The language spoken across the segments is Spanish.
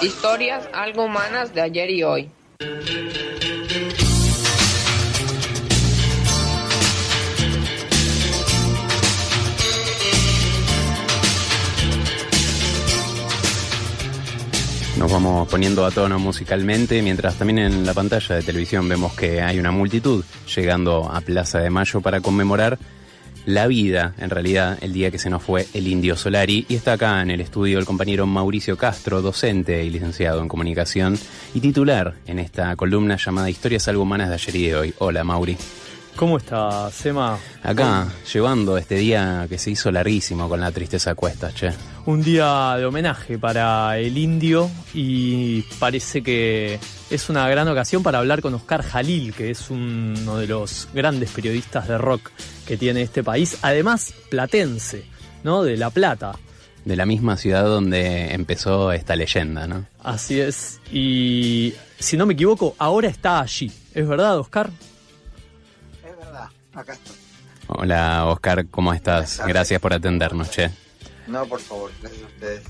Historias algo humanas de ayer y hoy. Nos vamos poniendo a tono musicalmente, mientras también en la pantalla de televisión vemos que hay una multitud llegando a Plaza de Mayo para conmemorar la vida, en realidad, el día que se nos fue el Indio Solari. Y está acá en el estudio el compañero Mauricio Castro, docente y licenciado en comunicación y titular en esta columna llamada Historias algo humanas de ayer y de hoy. Hola, Mauri. ¿Cómo estás, Sema? Acá, llevando este día que se hizo larguísimo con la tristeza a cuestas, che. Un día de homenaje para el indio y parece que es una gran ocasión para hablar con Oscar Jalil, que es uno de los grandes periodistas de rock que tiene este país, además platense, ¿no? De La Plata. De la misma ciudad donde empezó esta leyenda, ¿no? Así es, y si no me equivoco, ahora está allí. ¿Es verdad, Oscar? Acá estoy. Hola, Oscar, ¿cómo estás? Gracias por atendernos, che. No, por favor, gracias a ustedes.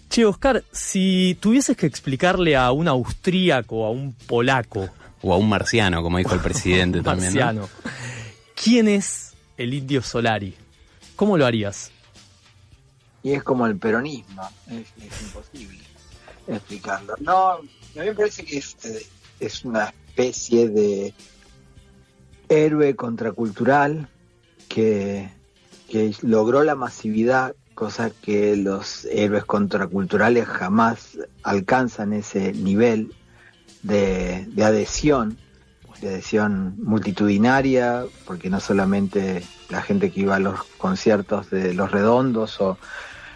Che, Oscar, si tuvieses que explicarle a un austríaco, a un polaco... O a un marciano, como dijo el presidente también, marciano, ¿no? ¿Quién es el Indio Solari? ¿Cómo lo harías? Y es como el peronismo, es imposible explicarlo. No, a mí me parece que es una especie de héroe contracultural que logró la masividad, cosa que los héroes contraculturales jamás alcanzan ese nivel de adhesión multitudinaria, porque no solamente la gente que iba a los conciertos de Los Redondos o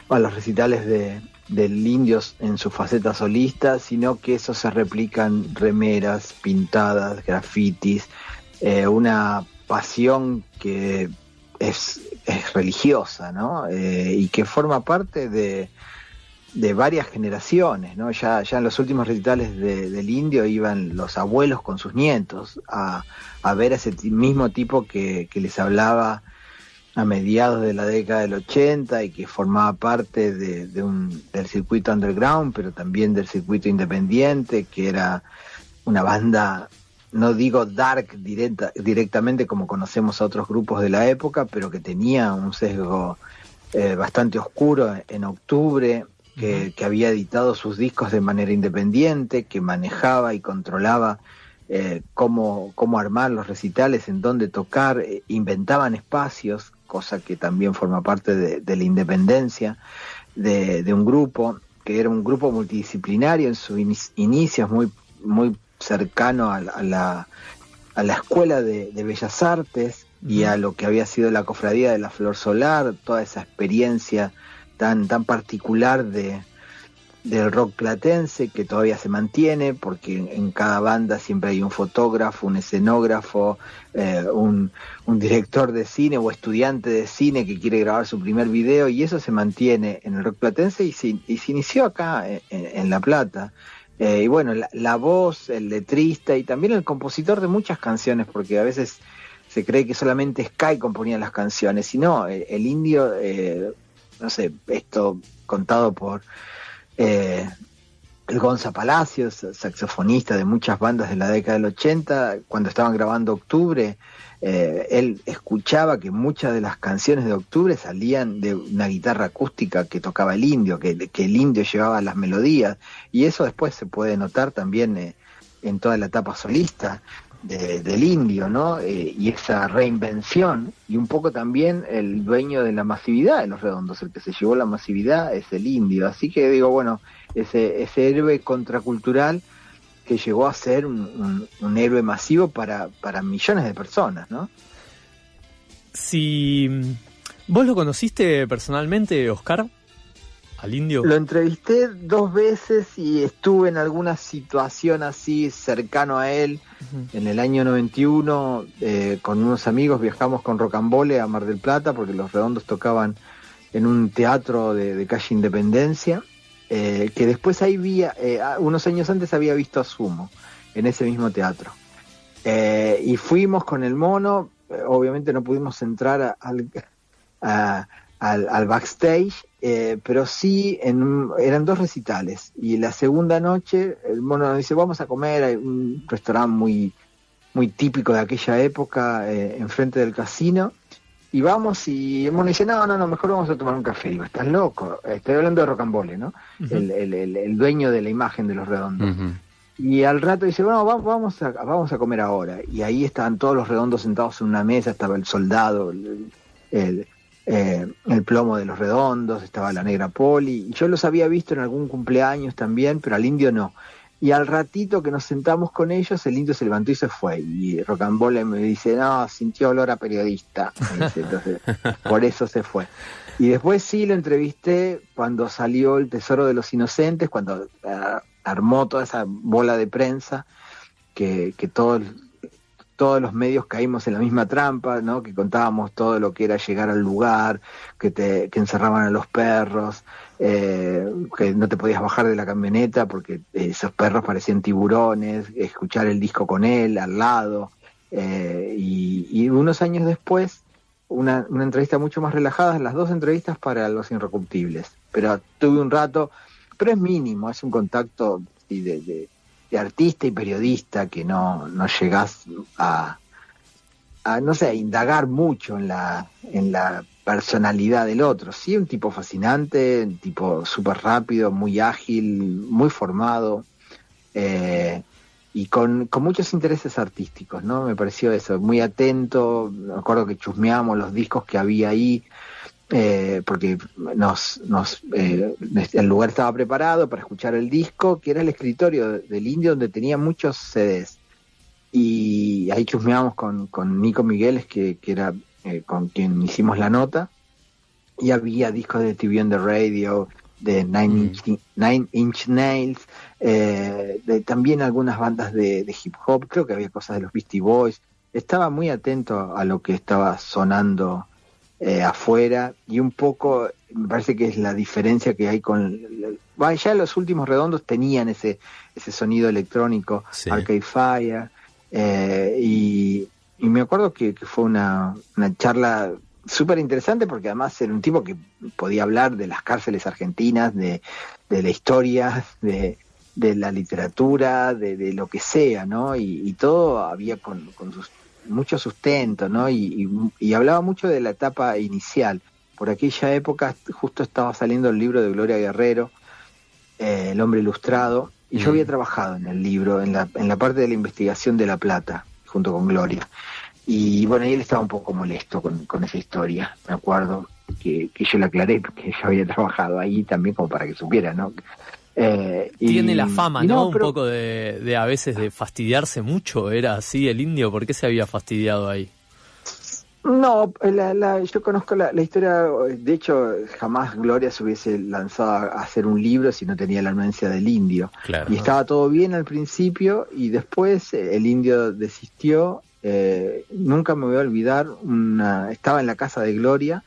a los recitales del Indios en su faceta solista, sino que eso se replica en remeras, pintadas, grafitis, una pasión que es religiosa, ¿no? Y que forma parte de varias generaciones, ¿no? Ya en los últimos recitales del Indio iban los abuelos con sus nietos a ver a ese mismo tipo que les hablaba a mediados de la década del 80 y que formaba parte del circuito underground, pero también del circuito independiente, que era una banda, no digo dark directamente como conocemos a otros grupos de la época, pero que tenía un sesgo bastante oscuro en Octubre, que había editado sus discos de manera independiente, que manejaba y controlaba cómo armar los recitales, en dónde tocar, inventaban espacios, cosa que también forma parte de la independencia de un grupo, que era un grupo multidisciplinario en sus inicios, muy cercano a la Escuela de Bellas Artes y a lo que había sido la Cofradía de la Flor Solar, toda esa experiencia tan particular del rock platense, que todavía se mantiene, porque en cada banda siempre hay un fotógrafo, un escenógrafo, un director de cine o estudiante de cine que quiere grabar su primer video, y eso se mantiene en el rock platense y se inició acá en La Plata. Y bueno, la voz, el letrista y también el compositor de muchas canciones, porque a veces se cree que solamente Sky componía las canciones, y no, el Indio, no sé, esto contado por el Gonza Palacios, saxofonista de muchas bandas de la década del 80, cuando estaban grabando Octubre, él escuchaba que muchas de las canciones de Octubre salían de una guitarra acústica que tocaba el Indio, que el Indio llevaba las melodías, y eso después se puede notar también en toda la etapa solista del Indio, ¿no? Y esa reinvención, y un poco también el dueño de la masividad de Los Redondos, el que se llevó la masividad es el Indio, así que digo, bueno, ese héroe contracultural que llegó a ser un héroe masivo para millones de personas, ¿no? Si vos lo conociste personalmente, Oscar, al Indio. Lo entrevisté 2 veces y estuve en alguna situación así cercano a él. En el año 91, con unos amigos viajamos con Rocambole a Mar del Plata, porque Los Redondos tocaban en un teatro de calle Independencia, que después ahí unos años antes había visto a Sumo en ese mismo teatro. Y fuimos con el Mono, obviamente no pudimos entrar al backstage, pero sí eran 2 recitales, y la segunda noche el mono nos dice vamos a comer, hay un restaurante muy típico de aquella época enfrente del casino, y vamos, y el mono dice no, mejor vamos a tomar un café. Digo, estás loco, estoy hablando de Rocambole, ¿no? Uh-huh. El dueño de la imagen de Los Redondos. Uh-huh. Y al rato dice, bueno, vamos a comer ahora. Y ahí estaban todos los Redondos sentados en una mesa, estaba el soldado, el plomo de Los Redondos, estaba la negra Poli, y yo los había visto en algún cumpleaños también, pero al Indio no. Y al ratito que nos sentamos con ellos, el Indio se levantó y se fue. Y Rocambole me dice, no, sintió olor a periodista. Me dice, entonces, por eso se fue. Y después sí lo entrevisté cuando salió El Tesoro de los Inocentes, cuando armó toda esa bola de prensa, que todos los medios caímos en la misma trampa, ¿no? Que contábamos todo lo que era llegar al lugar, que encerraban a los perros, que no te podías bajar de la camioneta porque esos perros parecían tiburones, escuchar el disco con él al lado, y unos años después una entrevista mucho más relajada, las 2 entrevistas para Los Inrecuptibles, pero tuve un rato, pero es mínimo, es un contacto de artista y periodista que no llegás a no sé, a indagar mucho en la personalidad del otro. Sí, un tipo fascinante, un tipo súper rápido, muy ágil, muy formado, y con muchos intereses artísticos, ¿no? Me pareció eso, muy atento. Me acuerdo que chusmeamos los discos que había ahí, porque el lugar estaba preparado para escuchar el disco, que era el escritorio del Indio, donde tenía muchos CDs, y ahí chusmeamos con Nico Migueles, que era con quien hicimos la nota, y había discos de TV on the Radio, de Nine Inch Nails, también algunas bandas de hip hop, creo que había cosas de los Beastie Boys. Estaba muy atento a lo que estaba sonando afuera, y un poco me parece que es la diferencia que hay ya los últimos Redondos tenían ese sonido electrónico, sí. Arcade Fire, y me acuerdo que fue una charla súper interesante, porque además era un tipo que podía hablar de las cárceles argentinas, de la historia, de la literatura, de lo que sea, ¿no? Y todo había con mucho sustento, ¿no? Y hablaba mucho de la etapa inicial. Por aquella época justo estaba saliendo el libro de Gloria Guerrero, El Hombre Ilustrado, y yo había trabajado en el libro, en la parte de la investigación de La Plata, junto con Gloria. Y bueno, y él estaba un poco molesto con esa historia. Me acuerdo que yo le aclaré, porque yo había trabajado ahí también, como para que supiera, ¿no? Tiene la fama, ¿no? Un poco de a veces de fastidiarse mucho. ¿Era así el Indio? ¿Por qué se había fastidiado ahí? No, yo conozco la historia. De hecho, jamás Gloria se hubiese lanzado a hacer un libro si no tenía la anuencia del Indio. Claro. Y estaba todo bien al principio, y después el Indio desistió. Nunca me voy a olvidar, estaba en la casa de Gloria,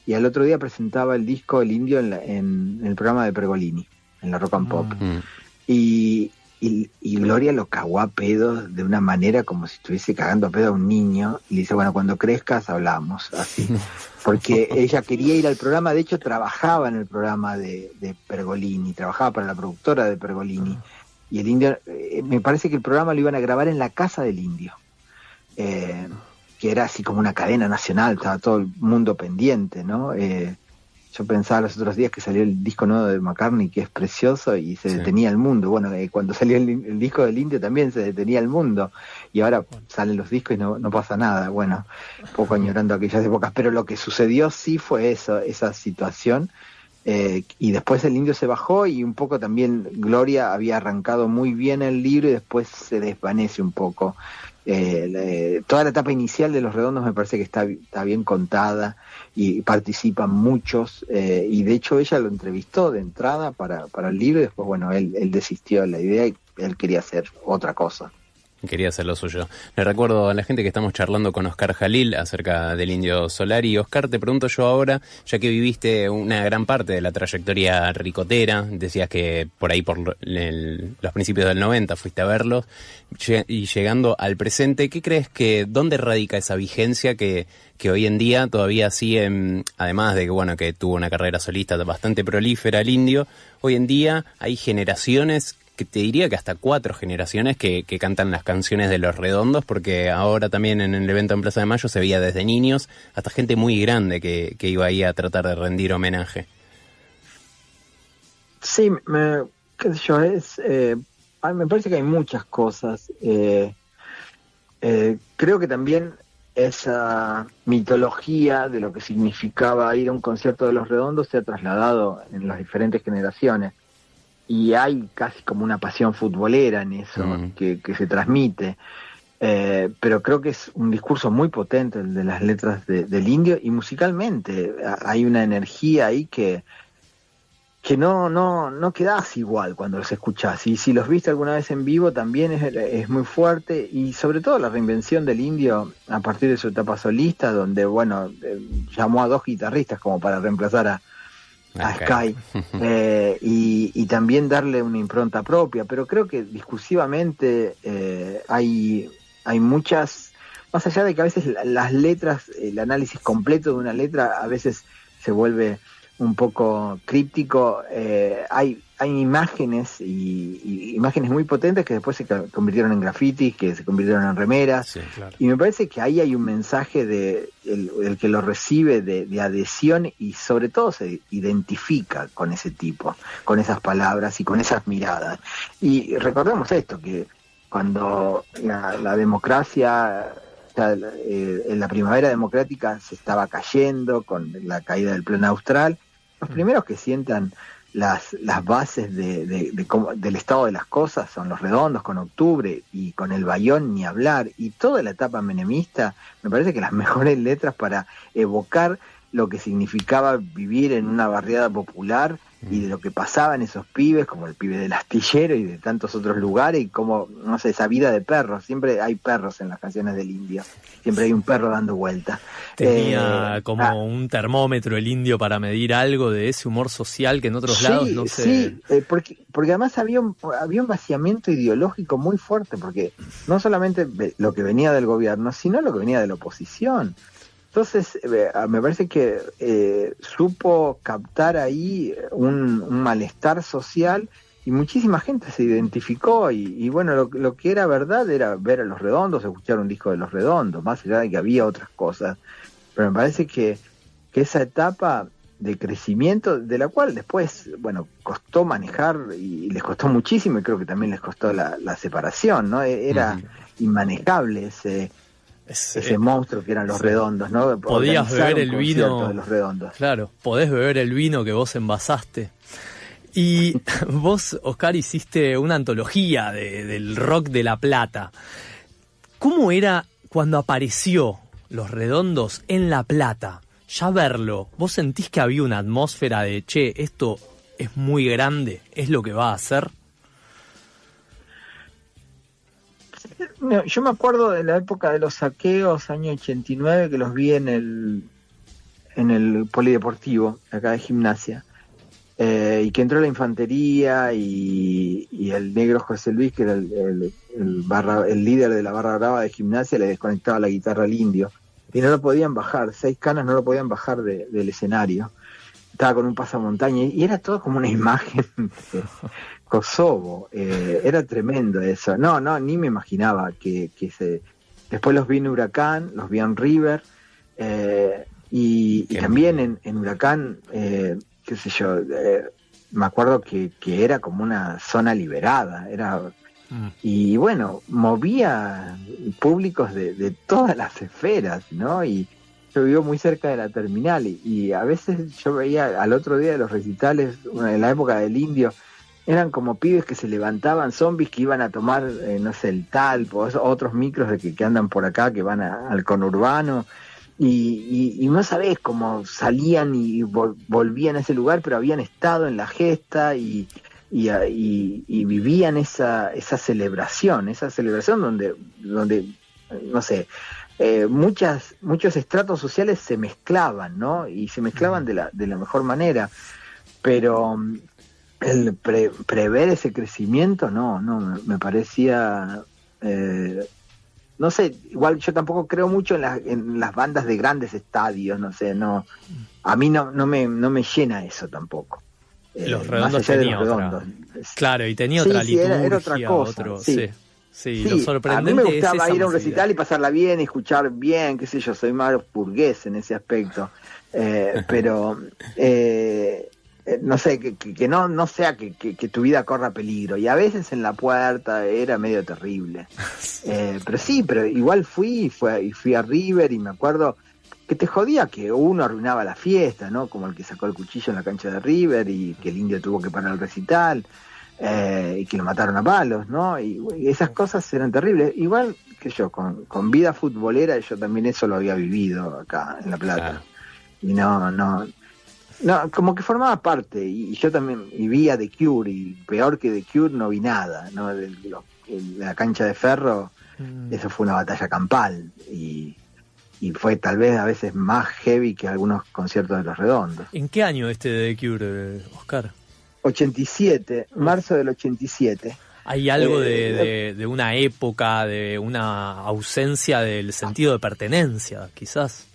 y al otro día presentaba el disco El Indio en el programa de Pergolini, en la Rock and Pop. Y Gloria lo cagó a pedos de una manera como si estuviese cagando a pedo a un niño, y le dice, bueno, cuando crezcas hablamos, así. Porque ella quería ir al programa, de hecho trabajaba en el programa de Pergolini, trabajaba para la productora de Pergolini, y el Indio, me parece que el programa lo iban a grabar en la casa del Indio. Que era así como una cadena nacional, estaba todo el mundo pendiente, ¿no? Yo pensaba los otros días que salió el disco nuevo de McCartney, que es precioso, y se detenía el mundo. Bueno, cuando salió el disco del Indio también se detenía el mundo, y ahora salen los discos y no pasa nada. Bueno, un poco añorando aquellas épocas, pero lo que sucedió sí fue eso, esa situación, y después el Indio se bajó, y un poco también Gloria había arrancado muy bien el libro y después se desvanece un poco. Toda la etapa inicial de Los Redondos me parece que está bien contada, y participan muchos, y de hecho ella lo entrevistó de entrada para el libro, y después bueno, él desistió de la idea y él quería hacer otra cosa. Quería hacer lo suyo. Le recuerdo a la gente que estamos charlando con Oscar Jalil acerca del Indio Solari. Oscar, te pregunto yo ahora, ya que viviste una gran parte de la trayectoria ricotera, decías que por ahí, por los principios del 90, fuiste a verlos, y llegando al presente, ¿qué crees dónde radica esa vigencia que hoy en día todavía sigue, además de que, bueno, que tuvo una carrera solista bastante prolífera el Indio, hoy en día hay generaciones, que te diría que hasta 4 generaciones que cantan las canciones de Los Redondos, porque ahora también en el evento en Plaza de Mayo se veía desde niños hasta gente muy grande que iba ahí a tratar de rendir homenaje. Sí, qué sé yo, me parece que hay muchas cosas. Creo que también esa mitología de lo que significaba ir a un concierto de Los Redondos se ha trasladado en las diferentes generaciones. Y hay casi como una pasión futbolera en eso, que se transmite. Pero creo que es un discurso muy potente el de las letras del Indio, y musicalmente hay una energía ahí que no quedás igual cuando los escuchás. Y si los viste alguna vez en vivo también es muy fuerte, y sobre todo la reinvención del Indio a partir de su etapa solista, donde, bueno, llamó a 2 guitarristas como para reemplazar a Sky, y también darle una impronta propia. Pero creo que discursivamente hay muchas, más allá de que a veces las letras, el análisis completo de una letra a veces se vuelve un poco críptico, hay imágenes y imágenes muy potentes que después se convirtieron en grafitis, que se convirtieron en remeras. Sí, claro. Y me parece que ahí hay un mensaje el que lo recibe de adhesión, y sobre todo se identifica con ese tipo, con esas palabras y con esas miradas. Y recordemos esto, que cuando la democracia, la primavera democrática se estaba cayendo con la caída del Plan Austral, los primeros que sientan las bases del estado de las cosas son Los Redondos, con Octubre, y con El Bayón ni hablar, y toda la etapa menemista. Me parece que las mejores letras para evocar lo que significaba vivir en una barriada popular y de lo que pasaba en esos pibes, como el pibe del astillero y de tantos otros lugares, y como, no sé, esa vida de perros. Siempre hay perros en las canciones del Indio, siempre hay un perro dando vuelta. Tenía como un termómetro el Indio para medir algo de ese humor social que en otros lados no se... Sí, porque además había un vaciamiento ideológico muy fuerte, porque no solamente lo que venía del gobierno, sino lo que venía de la oposición. Entonces, me parece que supo captar ahí un malestar social, y muchísima gente se identificó, y bueno, lo que era verdad era ver a Los Redondos, escuchar un disco de Los Redondos, más allá de que había otras cosas. Pero me parece que esa etapa de crecimiento, de la cual después, bueno, costó manejar, y les costó muchísimo, y creo que también les costó la separación, ¿no? Era inmanejable ese monstruo que eran Los Redondos, ¿no? Podías beber el vino de Los Redondos. Claro, podés beber el vino que vos envasaste. Y vos, Oscar, hiciste una antología del rock de La Plata. ¿Cómo era cuando apareció Los Redondos en La Plata? Ya verlo, ¿vos sentís que había una atmósfera de, che, esto es muy grande, es lo que va a hacer? No, yo me acuerdo de la época de los saqueos, año 89, que los vi en el polideportivo, acá de Gimnasia, y que entró la infantería y el negro José Luis, que era el líder de la barra brava de Gimnasia, le desconectaba la guitarra al Indio, y no lo podían bajar, 6 canas no lo podían bajar del escenario. Estaba con un pasamontaña, y era todo como una imagen de Kosovo. Era tremendo eso. No, ni me imaginaba que después los vi en Huracán, los vi en River, y también en Huracán, qué sé yo, me acuerdo que era como una zona liberada, y bueno, movía públicos de todas las esferas, ¿no? Y yo vivo muy cerca de la terminal, y a veces yo veía al otro día de los recitales, en la época del Indio, eran como pibes que se levantaban, zombies que iban a tomar, no sé, el Talpo, otros micros que andan por acá, que van al conurbano, y no sabés cómo salían y volvían a ese lugar, pero habían estado en la gesta, y y vivían esa celebración donde no sé, muchos estratos sociales se mezclaban, ¿no? Y se mezclaban de la mejor manera, pero el prever ese crecimiento, no, me parecía, no sé, igual yo tampoco creo mucho en las bandas de grandes estadios, no sé, no, a mí no me llena eso tampoco. Los Redondos tenía otra, claro, y tenía otra liturgia, era otra cosa, sí, lo sorprendente. A mí me gustaba es ir a un recital y pasarla bien, y escuchar bien, qué sé yo, soy más burgués en ese aspecto, pero no sé, que no sea que tu vida corra peligro, y a veces en la puerta era medio terrible, pero igual fui a River, y me acuerdo que te jodía que uno arruinaba la fiesta, ¿no? Como el que sacó el cuchillo en la cancha de River y que el Indio tuvo que parar el recital, y que lo mataron a palos, ¿no? Y esas cosas eran terribles. Igual que yo, con vida futbolera, yo también eso lo había vivido acá en La Plata. Y no, como que formaba parte, y yo también, y vi a The Cure, y peor que The Cure no vi nada, ¿no? La cancha de Ferro, eso fue una batalla campal, y fue tal vez a veces más heavy que algunos conciertos de Los Redondos. ¿En qué año de The Cure, Oscar? 87, marzo del 87. ¿Hay algo de una época, de una ausencia del sentido de pertenencia, quizás?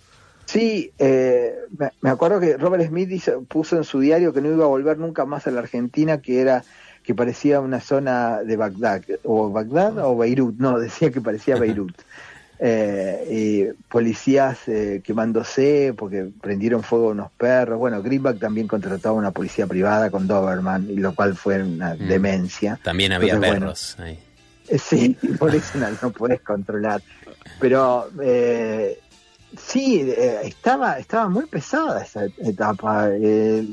Sí, me acuerdo que Robert Smith puso en su diario que no iba a volver nunca más a la Argentina, que parecía una zona de Bagdad o Beirut, no, decía que parecía Beirut. Y policías quemándose porque prendieron fuego a unos perros. Bueno, Greenback también contrataba una policía privada con Doberman, y lo cual fue una demencia. También había perros ahí. Sí, por eso no podés controlar. Pero sí, estaba muy pesada esa etapa.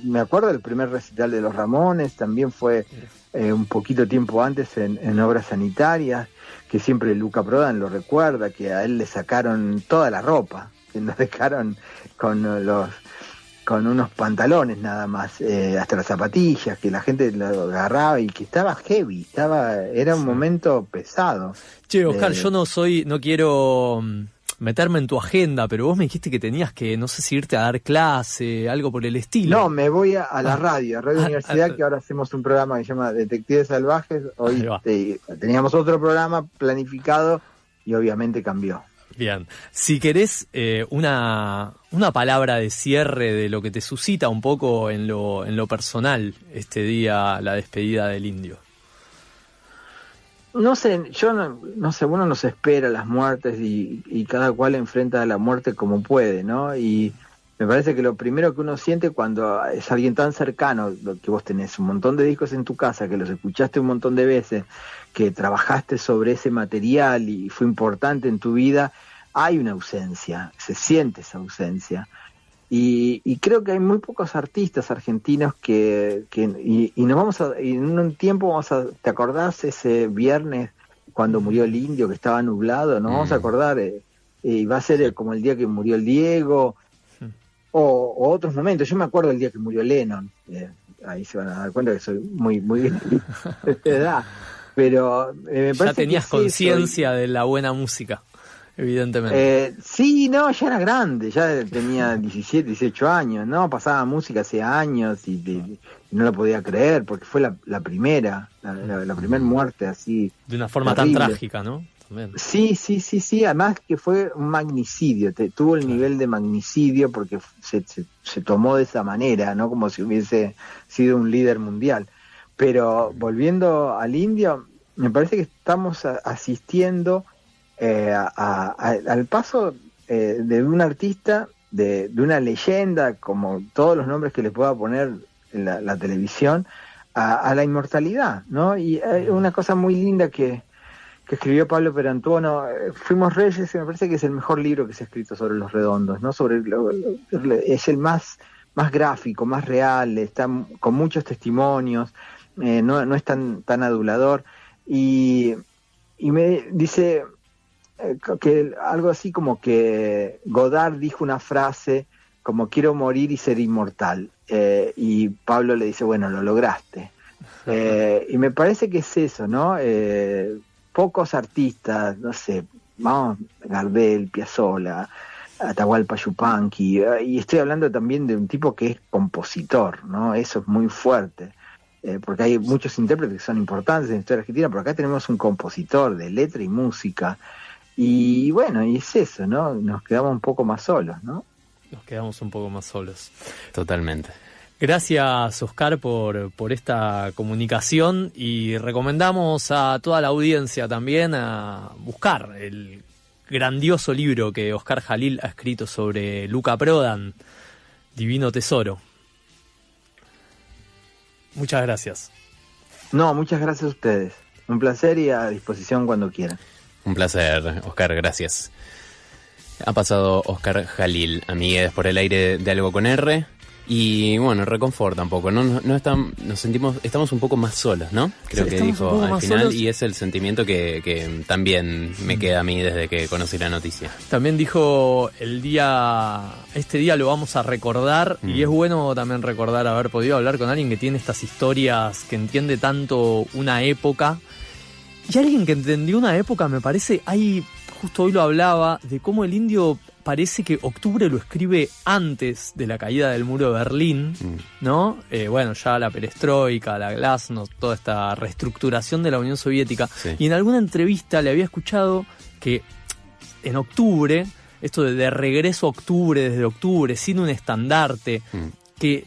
Me acuerdo del primer recital de Los Ramones, también fue un poquito tiempo antes en Obras Sanitarias, que siempre Luca Prodan lo recuerda, que a él le sacaron toda la ropa, que nos dejaron con unos pantalones nada más, hasta las zapatillas, que la gente lo agarraba y que estaba heavy, era un momento pesado. Che, Oscar, yo no quiero meterme en tu agenda, pero vos me dijiste que tenías que, no sé si irte a dar clase, algo por el estilo. No, me voy a la radio Universidad, que ahora hacemos un programa que se llama Detectives Salvajes. Hoy teníamos otro programa planificado y obviamente cambió. Bien, si querés una palabra de cierre de lo que te suscita un poco en lo personal este día, la despedida del Indio. No sé, no sé, uno nos espera las muertes y cada cual enfrenta la muerte como puede, ¿no? Y me parece que lo primero que uno siente cuando es alguien tan cercano, que vos tenés un montón de discos en tu casa, que los escuchaste un montón de veces, que trabajaste sobre ese material y fue importante en tu vida, hay una ausencia, se siente esa ausencia. Y creo que hay muy pocos artistas argentinos que en un tiempo ¿te acordás ese viernes cuando murió el Indio, que estaba nublado? Nos vamos a acordar, y va a ser como el día que murió el Diego, o otros momentos. Yo me acuerdo el día que murió Lennon, ahí se van a dar cuenta que soy muy de edad, pero me parece ya tenías conciencia de la buena música. Evidentemente. Sí, no, ya era grande, ya tenía 17, 18 años, ¿no? Pasaba música hace años y no lo podía creer, porque fue la primera muerte así. De una forma terrible. Tan trágica, ¿no? También. Sí, además que fue un magnicidio, tuvo el nivel de magnicidio porque se tomó de esa manera, ¿no? Como si hubiese sido un líder mundial. Pero volviendo al Indio, me parece que estamos asistiendo al paso de un artista, de una leyenda, como todos los nombres que le pueda poner en la televisión, a la inmortalidad, ¿no? Y una cosa muy linda que escribió Pablo Perantuono, Fuimos Reyes, y me parece que es el mejor libro que se ha escrito sobre Los Redondos, ¿no? Es el más gráfico, más real, está con muchos testimonios, no es tan adulador, y me dice que algo así como que Godard dijo una frase como quiero morir y ser inmortal, y Pablo le dice, bueno, lo lograste. Y me parece que es eso, ¿no? Pocos artistas, no sé, vamos, Gardel, Piazzolla, Atahualpa Yupanqui, y estoy hablando también de un tipo que es compositor, ¿no? Eso es muy fuerte, porque hay muchos intérpretes que son importantes en la historia argentina, pero acá tenemos un compositor de letra y música, y bueno, y es eso, ¿no? Nos quedamos un poco más solos, ¿no? Nos quedamos un poco más solos. Totalmente. Gracias, Oscar, por esta comunicación, y recomendamos a toda la audiencia también a buscar el grandioso libro que Oscar Jalil ha escrito sobre Luca Prodan, Divino Tesoro. Muchas gracias. No, muchas gracias a ustedes. Un placer y a disposición cuando quieran. Un placer, Oscar, gracias. Ha pasado Oscar Jalil, amigues, por el aire de Algo con R. Y bueno, reconforta un poco, ¿no? Nos sentimos, estamos un poco más solos, ¿no? Creo que dijo al final solos. Y es el sentimiento que también me queda a mí desde que conocí la noticia. También dijo este día lo vamos a recordar, y es bueno también recordar haber podido hablar con alguien que tiene estas historias, que entiende tanto una época, y alguien que entendió una época, me parece, justo hoy lo hablaba, de cómo el indio parece que octubre lo escribe antes de la caída del muro de Berlín, ¿no? Bueno, ya la perestroika, la glasnost, toda esta reestructuración de la Unión Soviética. Sí. Y en alguna entrevista le había escuchado que en octubre, esto de regreso a octubre, desde octubre, sin un estandarte, que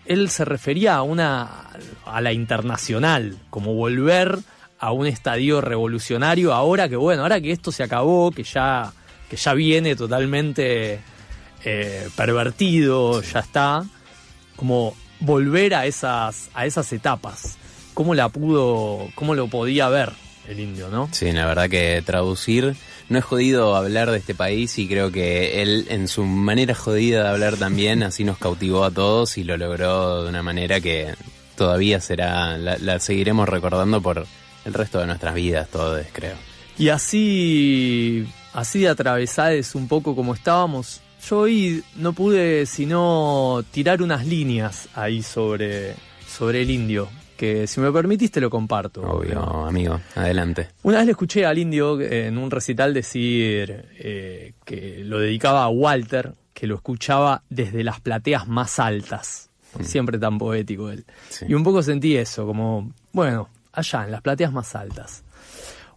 él se refería a la internacional, como volver a un estadio revolucionario, ahora que esto se acabó, que ya viene totalmente pervertido, ya está, como volver a esas etapas. ¿Cómo lo podía ver el indio, no? Sí, la verdad que traducir, no es jodido hablar de este país, y creo que él, en su manera jodida de hablar también, así nos cautivó a todos y lo logró de una manera que todavía la seguiremos recordando por el resto de nuestras vidas, todos, creo. Y así de atravesades un poco como estábamos, yo hoy no pude sino tirar unas líneas ahí sobre el indio, que si me permitís te lo comparto. Obvio, amigo, adelante. Una vez le escuché al indio en un recital decir que lo dedicaba a Walter, que lo escuchaba desde las plateas más altas. Siempre tan poético él. Sí. Y un poco sentí eso, como, bueno, allá, en las plateas más altas.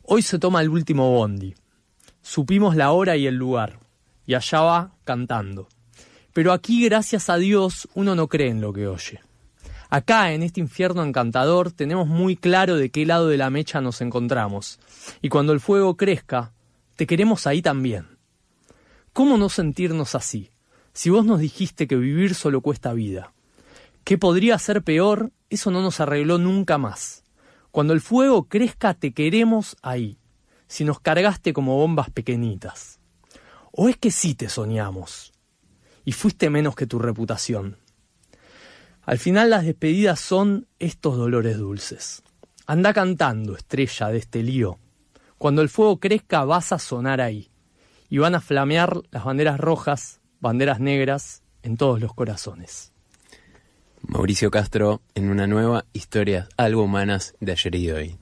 Hoy se toma el último bondi. Supimos la hora y el lugar, y allá va cantando. Pero aquí, gracias a Dios, uno no cree en lo que oye. Acá, en este infierno encantador, tenemos muy claro de qué lado de la mecha nos encontramos. Y cuando el fuego crezca, te queremos ahí también. ¿Cómo no sentirnos así? Si vos nos dijiste que vivir solo cuesta vida. ¿Qué podría ser peor? Eso no nos arregló nunca más. Cuando el fuego crezca, te queremos ahí. Si nos cargaste como bombas pequeñitas. ¿O es que sí te soñamos? Y fuiste menos que tu reputación. Al final las despedidas son estos dolores dulces. Anda cantando, estrella de este lío. Cuando el fuego crezca vas a sonar ahí. Y van a flamear las banderas rojas, banderas negras, en todos los corazones. Mauricio Castro en una nueva Historias Algo Humanas de ayer y de hoy.